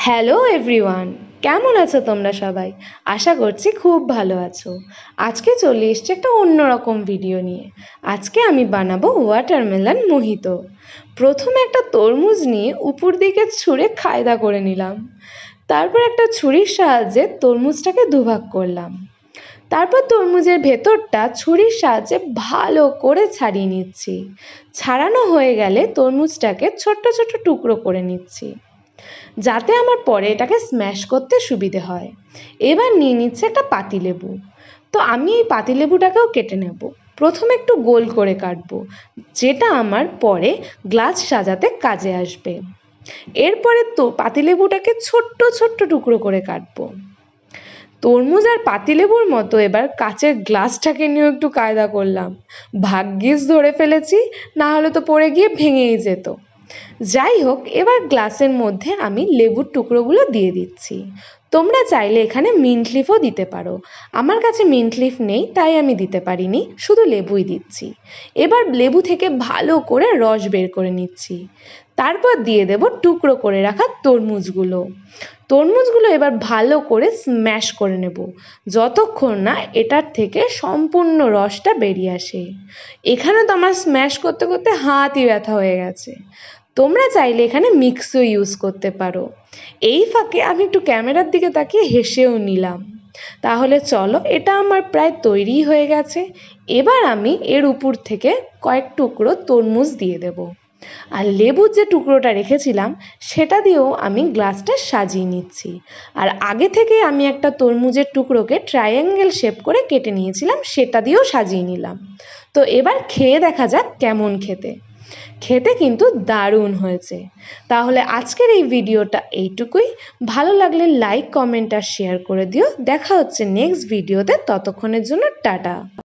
Hello everyone, কেমন আছো তোমরা সবাই? আশা করছি খুব ভালো আছো। আজকে চলে এসেছি একটা অন্যরকম ভিডিও নিয়ে। আজকে আমি বানাবো ওয়াটারমেলন মোহিতো। প্রথমে একটা তরমুজ নিয়ে উপর দিকে ছুঁড়ে কায়দা করে নিলাম। তারপর একটা ছুরির সাহায্যে তরমুজটাকে দুভাগ করলাম। তারপর তরমুজের ভেতরটা ছুরির সাহায্যে ভালো করে ছাড়িয়ে নিচ্ছি। ছাড়ানো হয়ে গেলে তরমুজটাকে ছোট্ট ছোট্ট টুকরো করে নিচ্ছি, যাতে আমার পরে এটাকে স্ম্যাশ করতে সুবিধে হয়। এবার নিয়ে নিচ্ছে একটা পাতিলেবু। তো আমি এই পাতিলেবুটাকেও কেটে নেব। প্রথমে একটু গোল করে কাটবো, যেটা আমার পরে গ্লাস সাজাতে কাজে আসবে। এরপরে তো পাতিলেবুটাকে ছোট্ট ছোট্ট টুকরো করে কাটবো। তরমুজ আর পাতিলেবুর মতো এবার কাচের গ্লাসটাকে নিয়েও একটু কায়দা করলাম। ভাগ্যিস ধরে ফেলেছি, না হলে তো পড়ে গিয়ে ভেঙেই যেত। যাই হোক, এবার গ্লাসের মধ্যে আমি লেবুর টুকরোগুলো দিয়ে দিচ্ছি। তোমরা চাইলে এখানে মিন্ট লিফও দিতে পারো। আমার কাছে মিন্ট লিফ নেই, তাই আমি দিতে পারিনি, শুধু লেবুই দিচ্ছি। এবার লেবু থেকে ভালো করে রস বের করে নিচ্ছি। তারপর দিয়ে দেব টুকরো করে রাখা তরমুজগুলো। তরমুজগুলো এবার ভালো করে স্ম্যাশ করে নেব, যতক্ষণ না এটার থেকে সম্পূর্ণ রসটা বেরিয়ে আসে। এখানে তো আমার স্ম্যাশ করতে করতে হাতই ব্যথা হয়ে গেছে। তোমরা চাইলে এখানে মিক্সও ইউজ করতে পারো। এই ফাঁকে আমি একটু ক্যামেরার দিকে তাকিয়ে হেসেও নিলাম। তাহলে চলো, এটা আমার প্রায় তৈরি হয়ে গেছে। এবার আমি এর উপর থেকে কয়েক টুকরো তরমুজ দিয়ে দেব, আর লেবুর যে টুকরোটা রেখেছিলাম সেটা দিয়েও আমি গ্লাসটা সাজিয়ে নিচ্ছি। আর আগে থেকে আমি একটা তরমুজের টুকরোকে ট্রায়াঙ্গেল শেপ করে কেটে নিয়েছিলাম, সেটা দিয়েও সাজিয়ে নিলাম। তো এবার খেয়ে দেখা যাক কেমন খেতে। খেতে কিন্তু দারুণ হয়েছে। তাহলে আজকের এই ভিডিওটা এইটুকুই। ভালো লাগলে লাইক, কমেন্ট আর শেয়ার করে দিও। দেখা হচ্ছে নেক্সট ভিডিওতে। ততক্ষণের জন্য টাটা।